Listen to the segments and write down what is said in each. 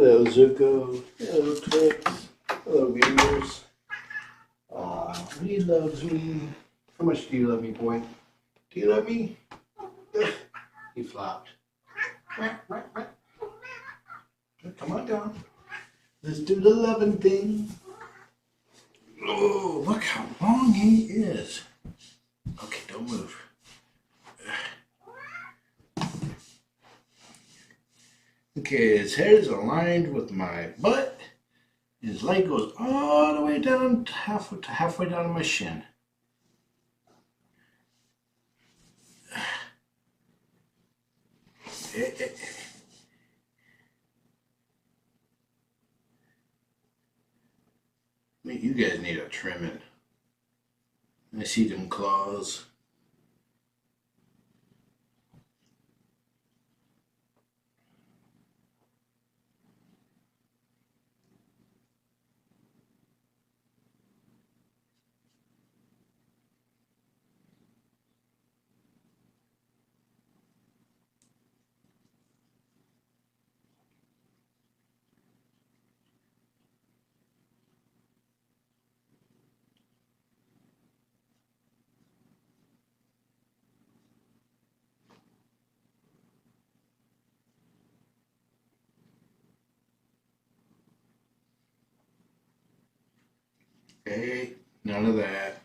Hello, Zuko. Hello, Twix. Hello, viewers. He loves me. How much do you love me, boy? Do you love me? He flopped. Come on down. Let's do the loving thing. Oh, look how long he is. Okay, don't move. Okay, his head is aligned with my butt. His leg goes all the way down, halfway down to my shin. You guys need a trimming. I see them claws. Hey, none of that.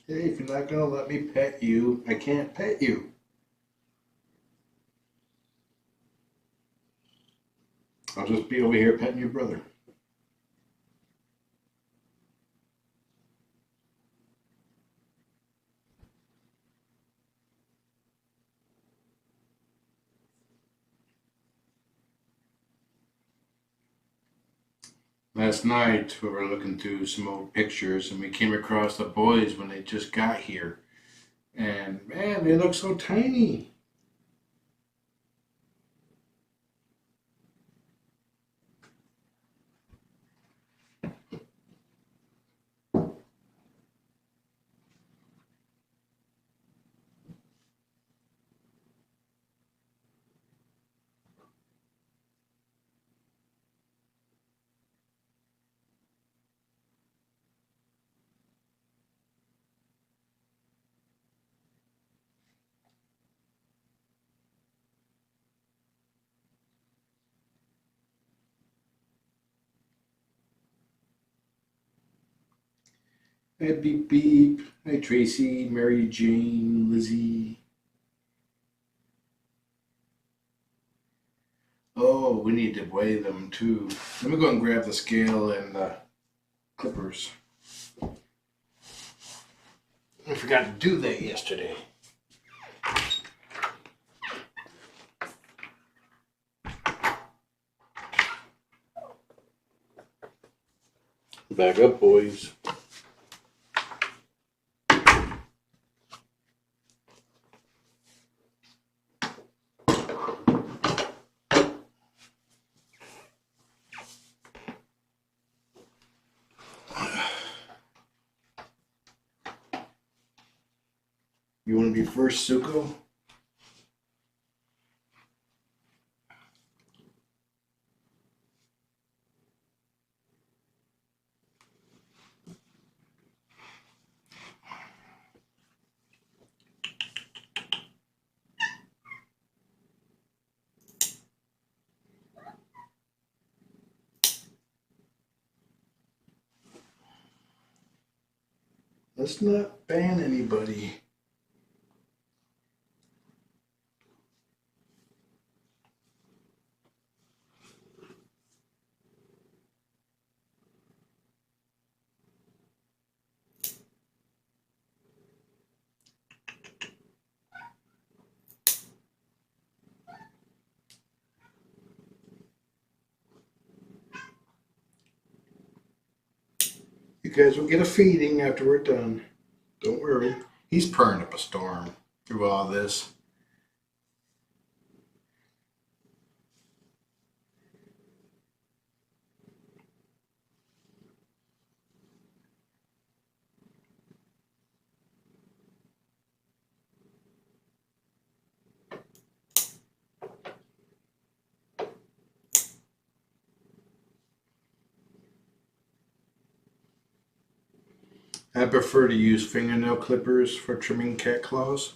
Hey, if you're not gonna let me pet you, I can't pet you. I'll just be over here petting your brother. Last night we were looking through some old pictures and we came across the boys when they just got here. And man, they look so tiny. Hey, beep beep. Hi, Tracy, Mary Jane, Lizzie. Oh, we need to weigh them too. Let me go and grab the scale and the clippers. I forgot to do that yesterday. Back up, boys. You want to be first, Zuko? Let's not ban anybody. guys will get a feeding after we're done. Don't worry. He's purring up a storm through all this. I prefer to use fingernail clippers for trimming cat claws.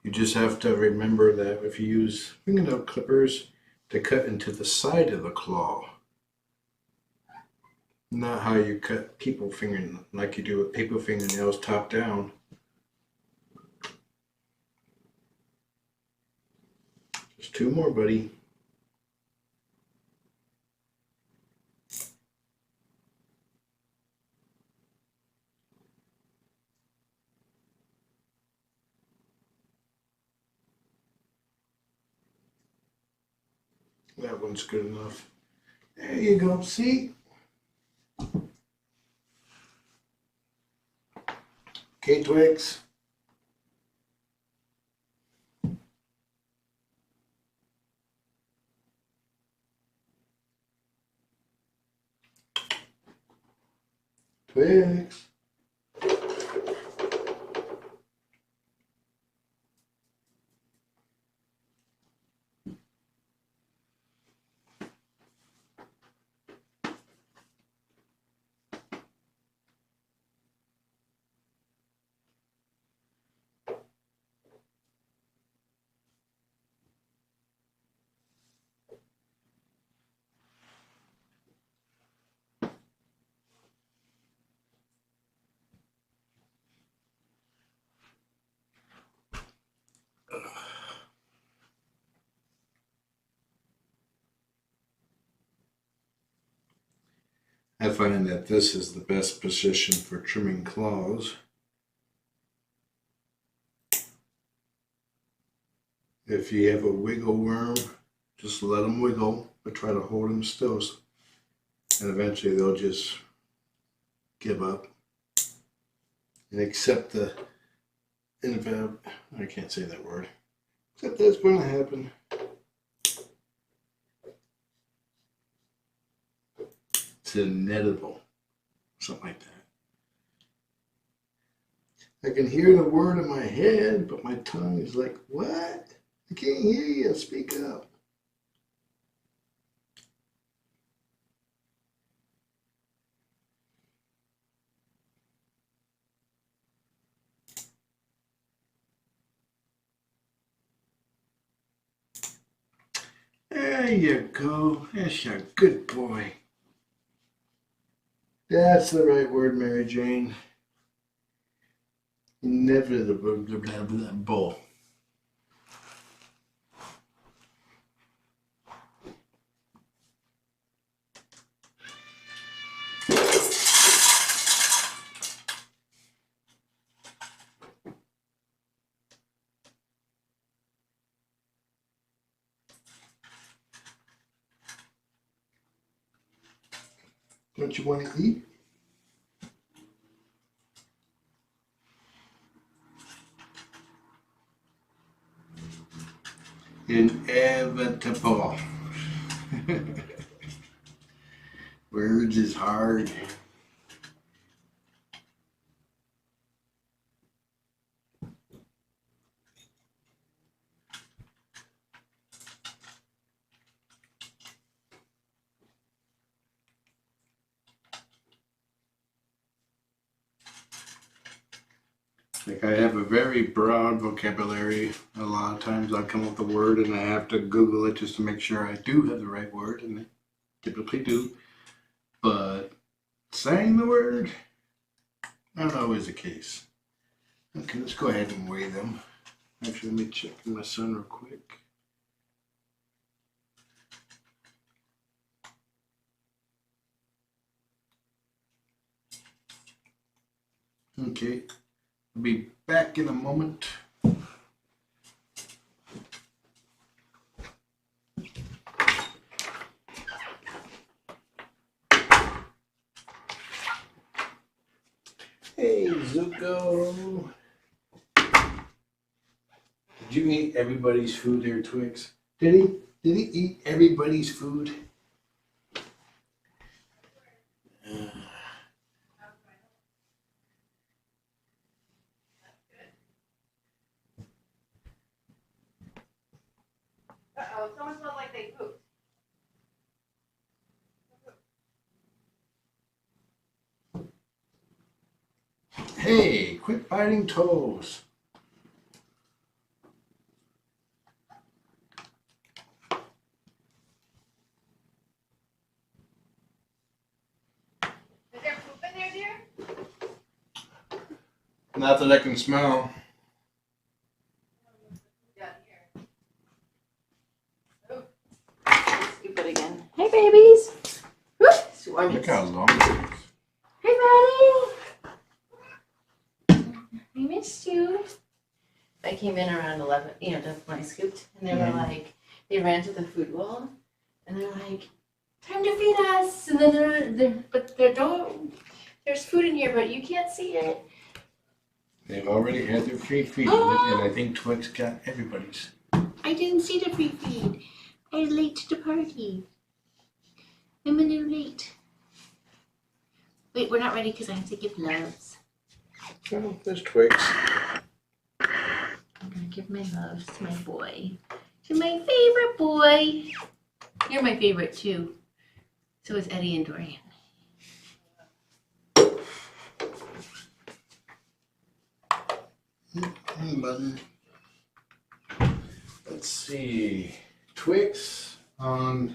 You just have to remember that if you use fingernail clippers, to cut into the side of the claw. Not how you cut people fingernails, like you do with paper fingernails top down. Just two more, buddy. That one's good enough. There you go, see? Okay, Twix. Twix. I find that this is the best position for trimming claws. If you have a wiggle worm, just let them wiggle, but try to hold them still. And eventually they'll just give up and accept the I can't say that word. Except that's going to happen. It's inedible. Something like that. I can hear the word in my head, but my tongue is like, what? I can't hear you. Speak up. There you go. That's a good boy. That's the right word, Mary Jane. Inevitable. Don't you want to eat? Inevitable. Words is hard. Like, I have a very broad vocabulary. A lot of times I come up with a word and I have to Google it just to make sure I do have the right word, and I typically do. But saying the word, not always the case. Okay, let's go ahead and weigh them. Actually, let me check my son real quick. Okay, I'll be back in a moment. Hey, Zuko. Did you eat everybody's food there, Twix? Did he? Did he eat everybody's food? Uh-oh, someone smelled like they pooped. Hey, quit biting toes. Is there poop in there, dear? Not that I can smell. Yeah, here. Scoop it again. Hey, babies. Swarm. Look how long it is. Hey, buddy. I missed you. I came in around 11, when I scooped, and they were like, they ran to the food wall, and they're like, time to feed us. And then there's food in here, but you can't see it. They've already had their free feed, and I think Twix got everybody's. I didn't see the free feed. I was late to the party. I'm a little late. Wait, we're not ready because I have to give loves. Oh, there's Twix. I'm gonna give my loves to my boy. To my favorite boy. You're my favorite too. So is Eddie and Dorian. Button. Let's see. Twix on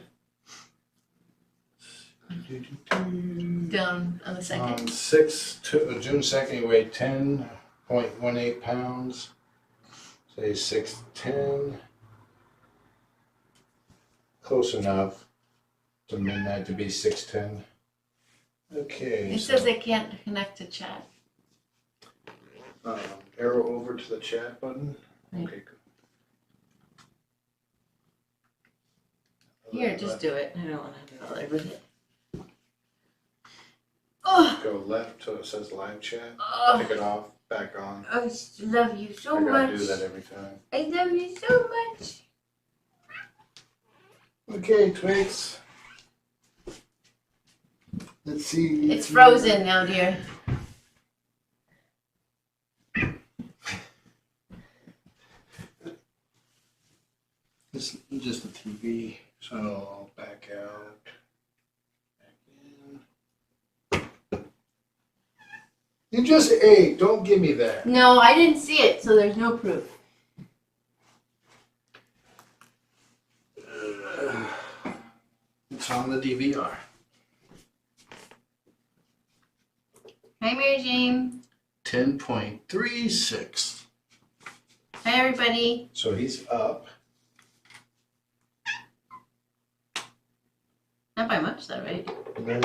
Down on the second. on June 2nd, he weighed 10.18 pounds. Say 6'10". Close enough to midnight to be 6'10". Okay. It says it can't connect to chat. Arrow over to the chat button. Right. Okay, good. Here, just do it. I don't want to bother with it. Oh, Go left till it says live chat. oh, Take it off, back on. I love you so I gotta much. do that every time. I love you so much. Okay, Twix. Let's see. It's frozen now, dear. This is just the TV, so I'll back out. Back in. You just ate. Don't give me that. No, I didn't see it, so there's no proof. It's on the DVR. Hi, Mary Jane. 10.36. Hi, everybody. So he's up. Not by much, though, right? And then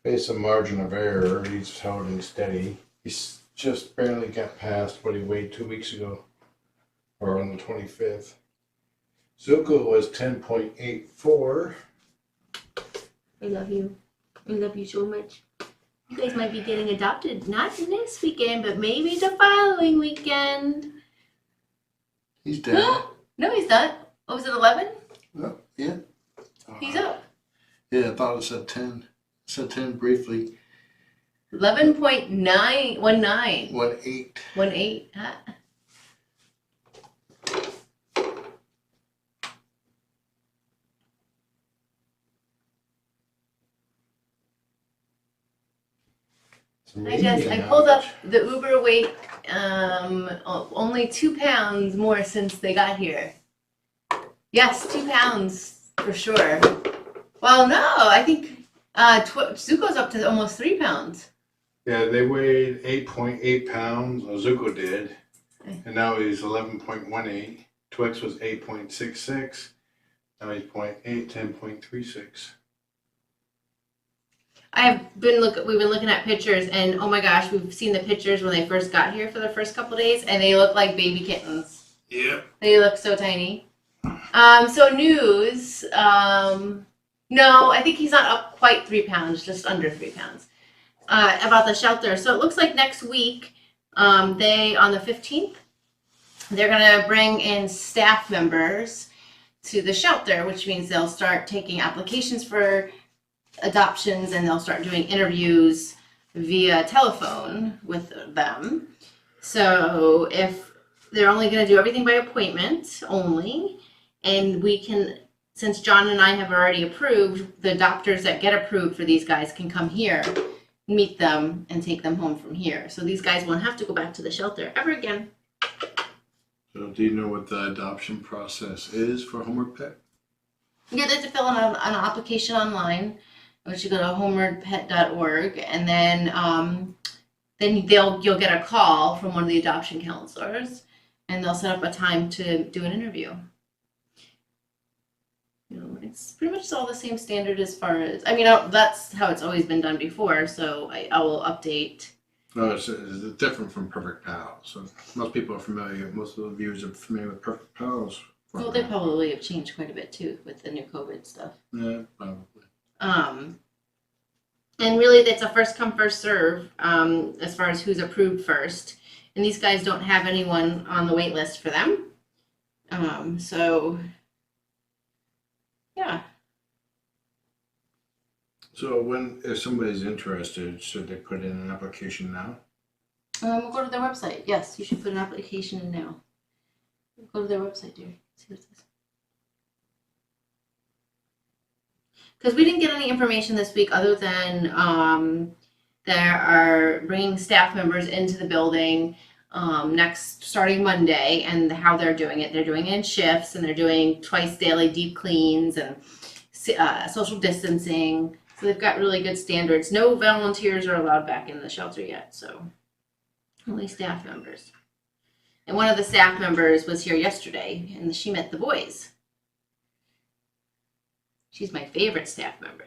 face a margin of error, he's holding steady. He's just barely got past what he weighed 2 weeks ago, or on the 25th. Zuko was 10.84. I love you. I love you so much. You guys might be getting adopted, not this weekend, but maybe the following weekend. He's down. No, he's not. What was it, 11? Oh, yeah. He's up. Yeah, I thought it said 10. It said 10 briefly. 11.919. 1.8. 18. I pulled up the Uber weight, only 2 pounds more since they got here. Yes, 2 pounds for sure. Well, no, I think Zuko's up to almost 3 pounds. Yeah, they weighed 8.8 pounds. Well, Zuko did. And now he's 11.18. Twix was 8.66. Now he's 10.36. We've been looking at pictures, and oh my gosh, we've seen the pictures when they first got here for the first couple days, and they look like baby kittens. Yep. They look so tiny. So news, No, I think he's not up quite 3 pounds, just under 3 pounds. About the shelter. So it looks like next week, on the 15th, they're going to bring in staff members to the shelter, which means they'll start taking applications for adoptions and they'll start doing interviews via telephone with them. So if they're only going to do everything by appointment only, and we can, since John and I have already approved, the doctors that get approved for these guys can come here, meet them, and take them home from here. So these guys won't have to go back to the shelter ever again. So do you know what the adoption process is for Homeward Pet? Yeah, they have to fill in an application online, which you go to homewardpet.org, and then you'll get a call from one of the adoption counselors, and they'll set up a time to do an interview. You know, it's pretty much all the same standard as far as, I mean, that's how it's always been done before, so I will update. No, it's different from Perfect Pals. So most people are familiar, most of the viewers are familiar with Perfect Pals. Well, they probably have changed quite a bit too with the new COVID stuff. Yeah, probably. And really that's a first come, first serve, as far as who's approved first. And these guys don't have anyone on the wait list for them. So yeah. So if somebody's interested, should they put in an application now? We'll go to their website. Yes, you should put an application in now. Go to their website, dear. See what it says. Because we didn't get any information this week other than they are bringing staff members into the building starting Monday, and how they're doing it. They're doing it in shifts, and they're doing twice daily deep cleans and social distancing. So they've got really good standards. No volunteers are allowed back in the shelter yet, so only staff members. And one of the staff members was here yesterday, and she met the boys. She's my favorite staff member.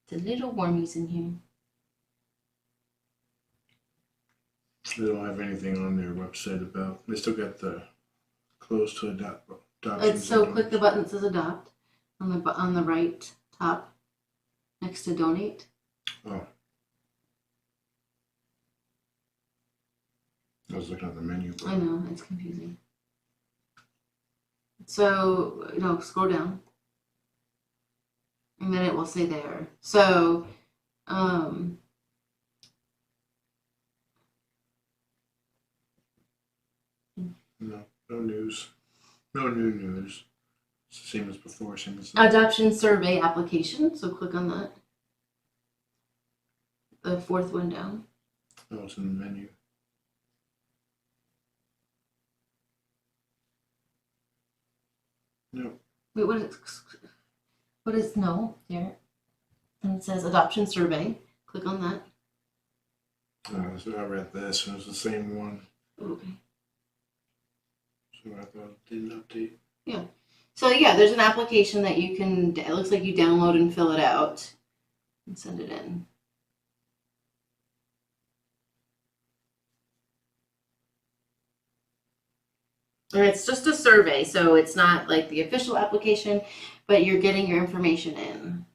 The little wormies in here. They don't have anything on their website about. They still got the close to adoption. Click the button that says adopt on the right top next to donate. Oh. I was looking at the menu. I know, it's confusing. So, scroll down. And then it will say there. So, No news. No new news. It's the same as before. Same as adoption survey application. So click on that. The fourth one down. Oh, it's in the menu. No. Wait, what is no here? And it says adoption survey. Click on that. Oh, so I read this, and it's the same one. Okay. So I thought it didn't update. Yeah. So yeah, there's an application that you can, it looks like you download and fill it out and send it in. And it's just a survey, so it's not like the official application, but you're getting your information in.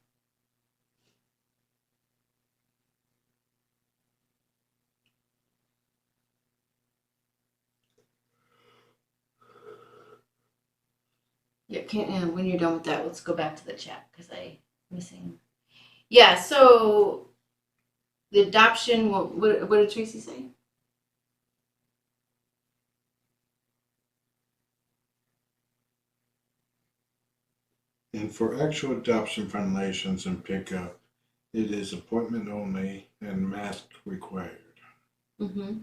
Yeah, when you're done with that, let's go back to the chat because I'm missing. Yeah, so the adoption, what did Tracy say? And for actual adoption violations and pickup, it is appointment only and mask required. Mm-hmm.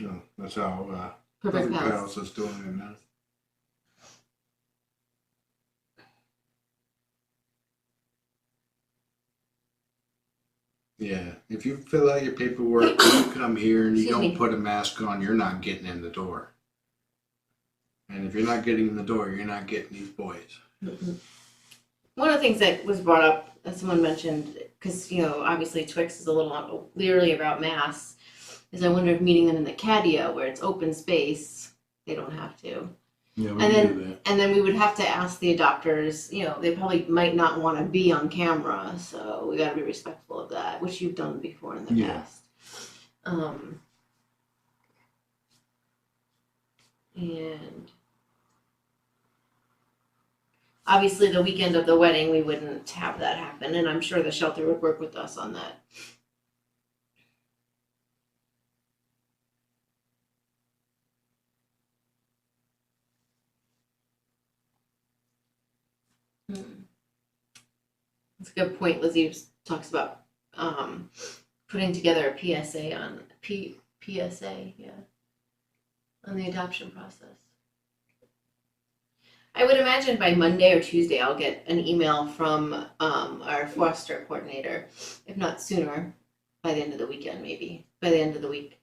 No, that's how Perfect Pals is doing it now. Yeah, if you fill out your paperwork, you come here and you don't put a mask on, you're not getting in the door. And if you're not getting in the door, you're not getting these boys. Mm-hmm. One of the things that was brought up, as someone mentioned, because obviously Twix is a little leery about masks, Is I wonder if meeting them in the catio where it's open space, they don't have to. Yeah, we And can do that. And then we would have to ask the adopters, you know, they probably might not want to be on camera, so we got to be respectful of that, which you've done before in the Yeah. past. And obviously the weekend of the wedding, we wouldn't have that happen, and I'm sure the shelter would work with us on that. That's a good point. Lizzie talks about putting together a PSA on PSA, yeah, on the adoption process. I would imagine by Monday or Tuesday I'll get an email from our foster coordinator, if not sooner, by the end of the weekend, maybe by the end of the week,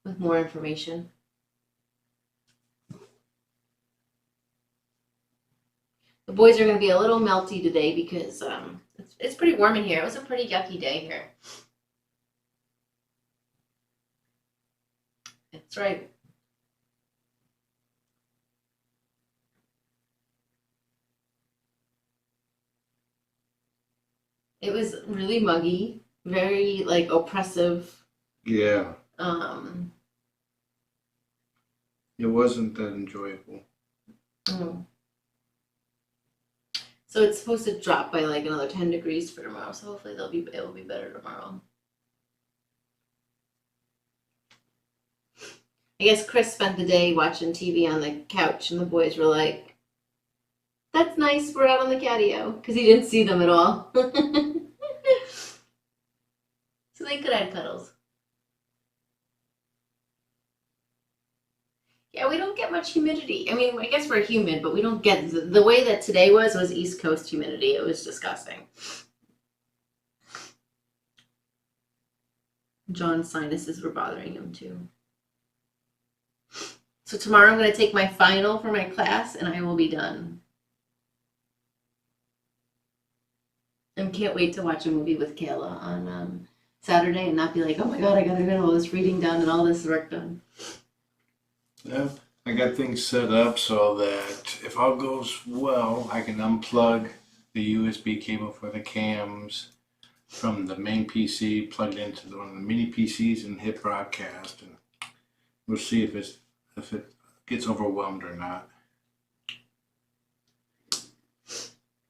with more information. The boys are going to be a little melty today because it's pretty warm in here. It was a pretty yucky day here. That's right. It was really muggy, very like oppressive. Yeah. It wasn't that enjoyable. So it's supposed to drop by like another 10 degrees for tomorrow. So hopefully it will be better tomorrow. I guess Chris spent the day watching TV on the couch, and the boys were like, "That's nice. We're out on the catio," because he didn't see them at all. So they could have cuddles. Yeah, we don't get much humidity. I mean, I guess we're humid, but we don't get the way that today was East Coast humidity. It was disgusting. John's sinuses were bothering him too. So tomorrow I'm going to take my final for my class, and I will be done. And can't wait to watch a movie with Kayla on Saturday and not be like, oh my God, I got to get all this reading done and all this work done. Yeah, I got things set up so that if all goes well, I can unplug the USB cable for the cams from the main PC, plug it into one of the mini PCs, and hit broadcast. And we'll see if it gets overwhelmed or not.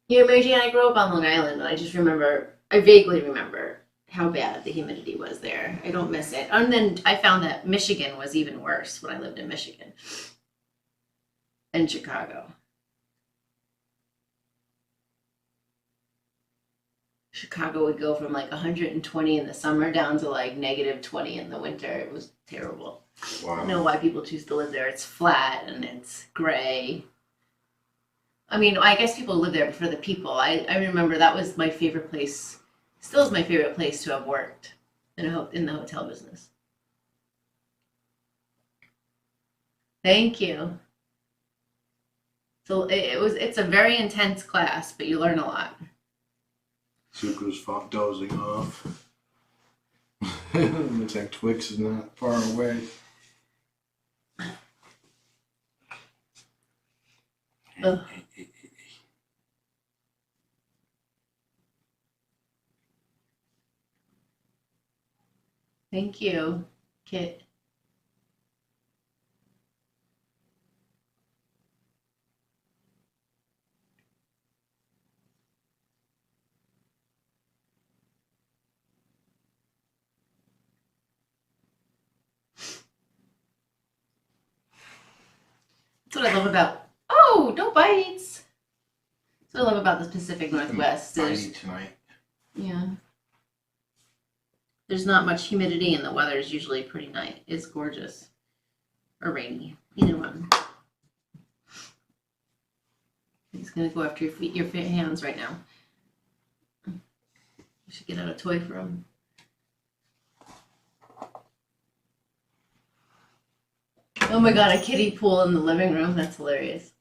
You know, Mary Jane, I grew up on Long Island, and I vaguely remember how bad the humidity was there. I don't miss it. And then I found that Michigan was even worse when I lived in Michigan and Chicago. Chicago would go from like 120 in the summer down to like -20 in the winter. It was terrible. Wow. I don't know why people choose to live there. It's flat and it's gray. I mean, I guess people live there for the people. I remember that was my favorite place. Still is my favorite place to have worked in the hotel business. Thank you. So it's a very intense class, but you learn a lot. Zuko's dozing off. Looks like Twix is not far away. Ugh. Thank you, Kit. That's what I love about. Oh, no bites. That's what I love about the Pacific Northwest. Fighting tonight. Yeah. There's not much humidity, and the weather is usually pretty nice. It's gorgeous. Or rainy. Either one. He's going to go after your hands right now. You should get out a toy for him. Oh my God, a kiddie pool in the living room. That's hilarious.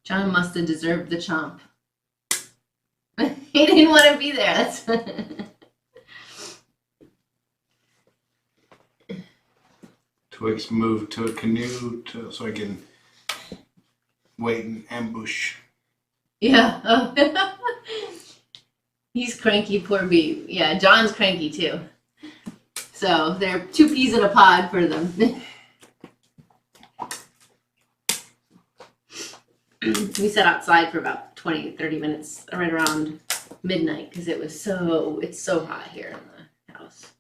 John must have deserved the chomp. He didn't want to be there. That's Twix moved to a canoe so I can wait and ambush. yeah. Oh. He's cranky, poor bee. Yeah, John's cranky too. So they're two peas in a pod for them. We sat outside for about 20-30 minutes right around midnight because it's so hot here in the house.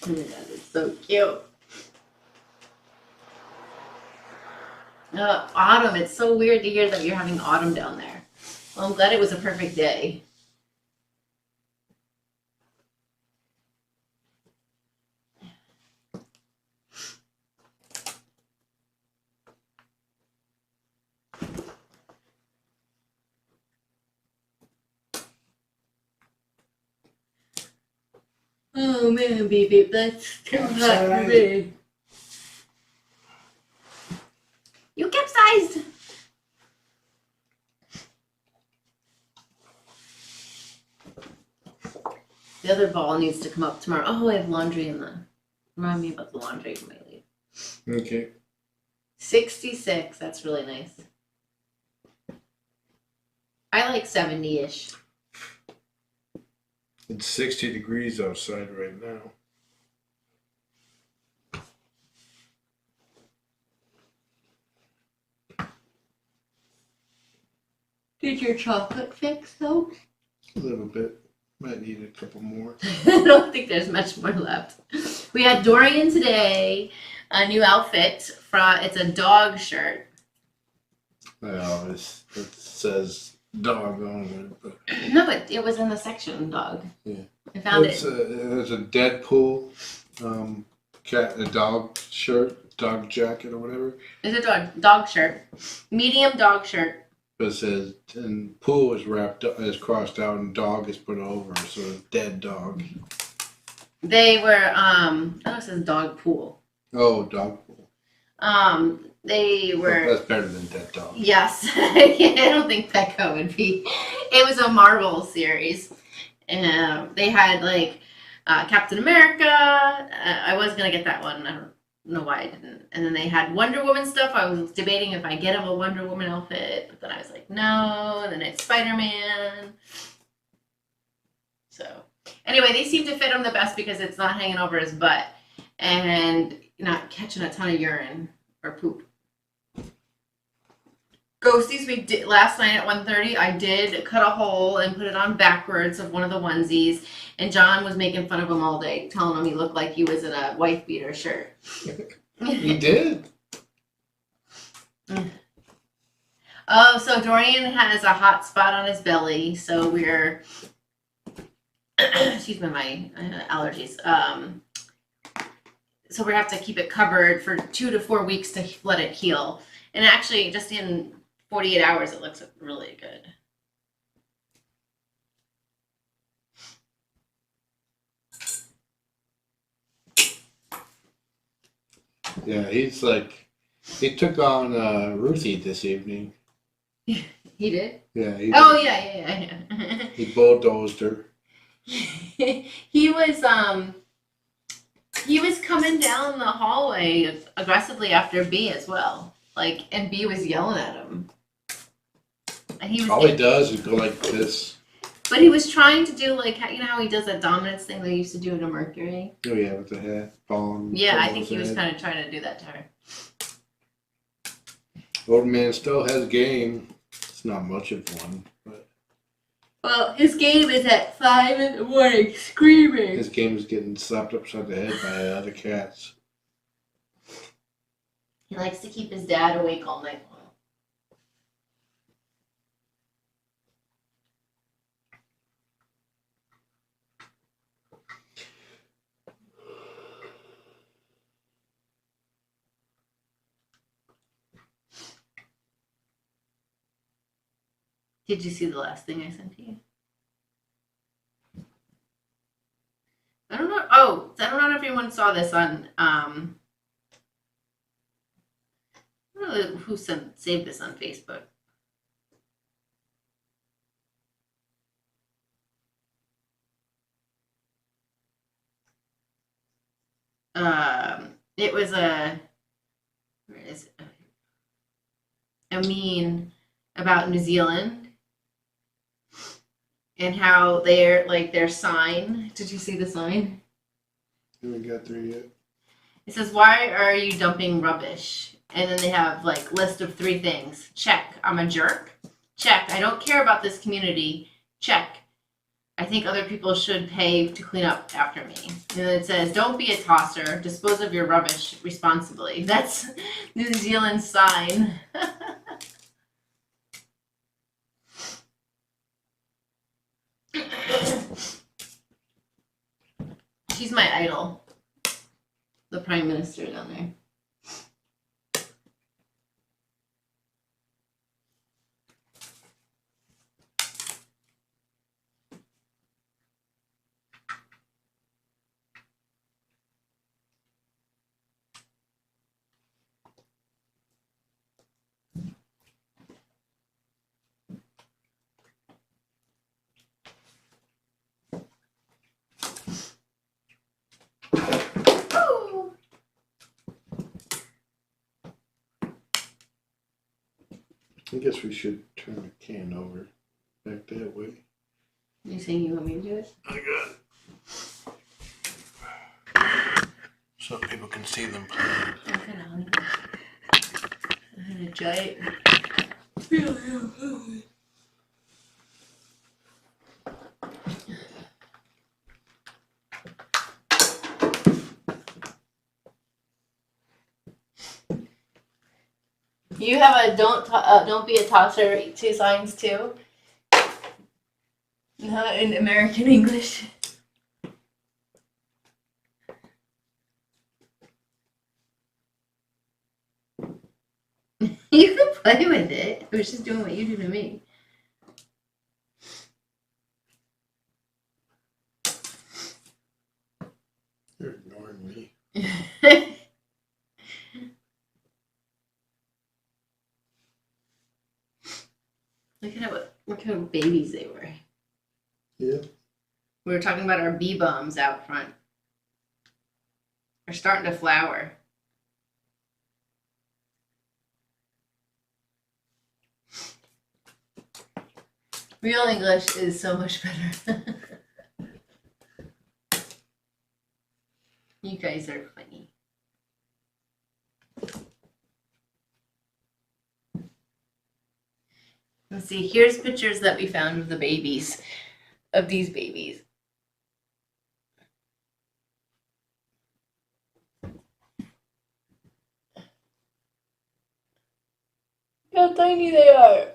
Oh my god, it's so cute. Autumn, it's so weird to hear that you're having autumn down there. Well, I'm glad it was a perfect day. Oh man, baby, that's too hot for me. You capsized! The other ball needs to come up tomorrow. Oh, I have laundry in the... Remind me about the laundry when I leave. Okay. 66, that's really nice. I like 70-ish. It's 60 degrees outside right now. Did your chocolate fix though? A little bit. Might need a couple more. I don't think there's much more left. We had Dorian today, a new outfit. It's a dog shirt. Well, it says dog on it, but No, but it was in the section, dog. Yeah. I found it's a Deadpool a dog shirt, dog jacket or whatever. It's a dog shirt. Medium dog shirt. But it says, and pool is crossed out and dog is put over, so it's dead dog. They were, it says dog pool. Oh, dog pool. They were... That's better than dead dog. Yes. I don't think Petco would be. It was a Marvel series. They had, like, Captain America. I was going to get that one. I don't know why I didn't. And then they had Wonder Woman stuff. I was debating if I get him a Wonder Woman outfit, but then I was like, no. And then it's Spider-Man. So, anyway, they seem to fit him the best because it's not hanging over his butt and not catching a ton of urine or poop. Ghosties, we did last night at 1:30. I did cut a hole and put it on backwards of one of the onesies, and John was making fun of him all day, telling him he looked like he was in a wife beater shirt. He did. Oh, so Dorian has a hot spot on his belly, so we're excuse me, my allergies. So we have to keep it covered for 2 to 4 weeks to let it heal. And actually, just in 48 hours, it looks really good. Yeah, he took on Ruthie this evening. He did? Yeah. Oh, yeah. He bulldozed her. He was coming down the hallway aggressively after B as well. Like, and B was yelling at him. And he was All he does is go like this. But he was trying to do, like, you know how he does that dominance thing they used to do to Mercury? Oh, yeah, with the head falling. Yeah, I think he was kind of trying to do that to her. Old man still has game. It's not much of one, but... Well, his game is at 5 in the morning, screaming. His game is getting slapped upside the head by other cats. He likes to keep his dad awake all night long. Did you see the last thing I sent to you? I don't know. Oh, I don't know if everyone saw this on I don't know who saved this on Facebook. It was where is it? A meme about New Zealand and how their sign. Did you see the sign? Haven't got there yet. It says, "Why are you dumping rubbish?" And then they have like list of 3 things. Check, I'm a jerk. Check, I don't care about this community. Check, I think other people should pay to clean up after me. And then it says, don't be a tosser. Dispose of your rubbish responsibly. That's New Zealand's sign. She's my idol. The Prime Minister down there. I guess we should turn the can over back that way. You saying you want me to do it? I got it. So people can see them playing. I'm kind of hungry. I had a giant. You have a don't be a tosser 2 signs too. Not in American English. You can play with it. I was just doing what you do to me. You're ignoring me. Look how babies they were. Yeah. We were talking about our bee bombs out front. They're starting to flower. Real English is so much better. You guys are funny. Let's see, here's pictures that we found of the babies, of these babies. Look how tiny they are.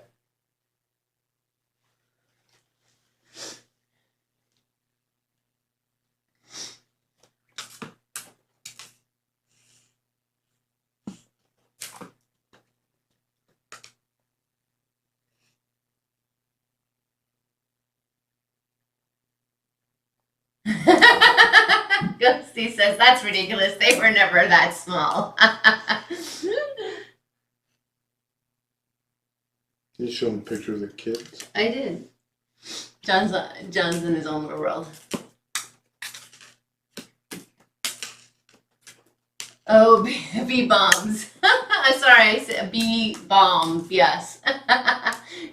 Ghosty says, that's ridiculous. They were never that small. You show them a picture of the kids. I did. John's in his own little world. Oh, bee bombs. I'm sorry, I said bee bombs. Yes.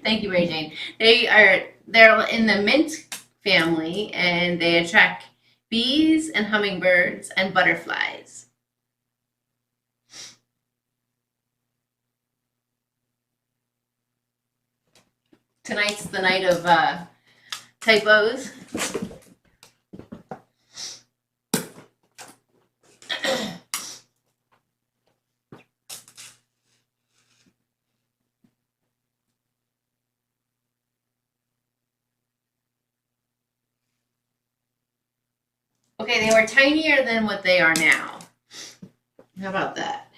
Thank you, Mary Jane. They're in the mint family, and they attract bees and hummingbirds and butterflies. Tonight's the night of typos. Okay, they were tinier than what they are now. How about that?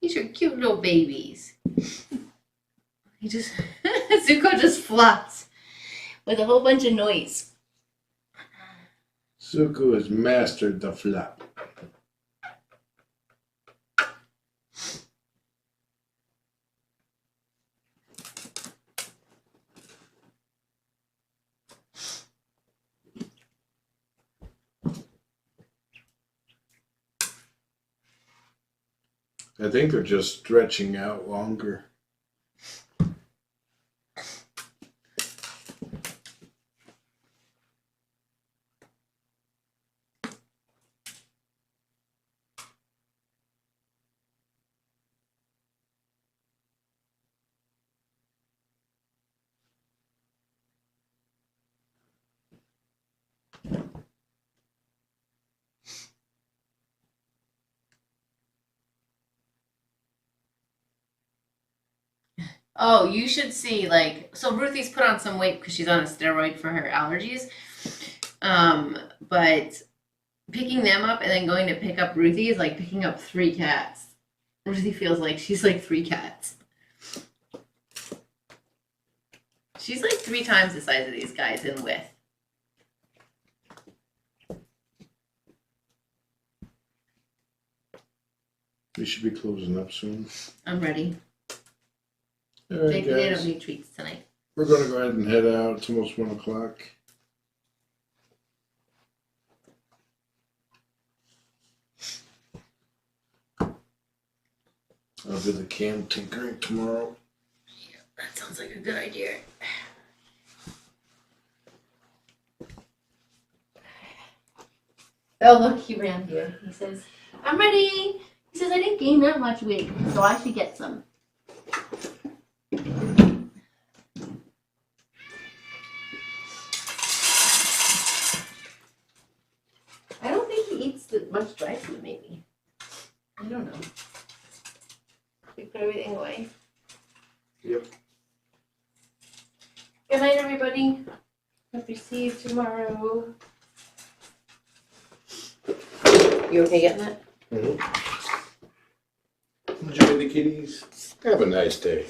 These are cute little babies. He just Zuko just flops with a whole bunch of noise. Zuko has mastered the flap. I think they're just stretching out longer. Oh, you should see, like, so Ruthie's put on some weight because she's on a steroid for her allergies. But picking them up and then going to pick up Ruthie is like picking up 3 cats. Ruthie feels like she's like 3 cats. She's like 3 times the size of these guys in width. We should be closing up soon. I'm ready. All right, Maybe they guys. don't need treats tonight. We're going to go ahead and head out. It's almost 1 o'clock. I'll do the cam tinkering tomorrow. Yeah, that sounds like a good idea. Oh, look, he ran here. He says, I'm ready. He says, I didn't gain that much weight, so I should get some. I don't think he eats much dry food, maybe. I don't know. We put everything away. Yep. Good night, everybody. Hope you see you tomorrow. You okay getting that? Enjoy the kitties. Have a nice day.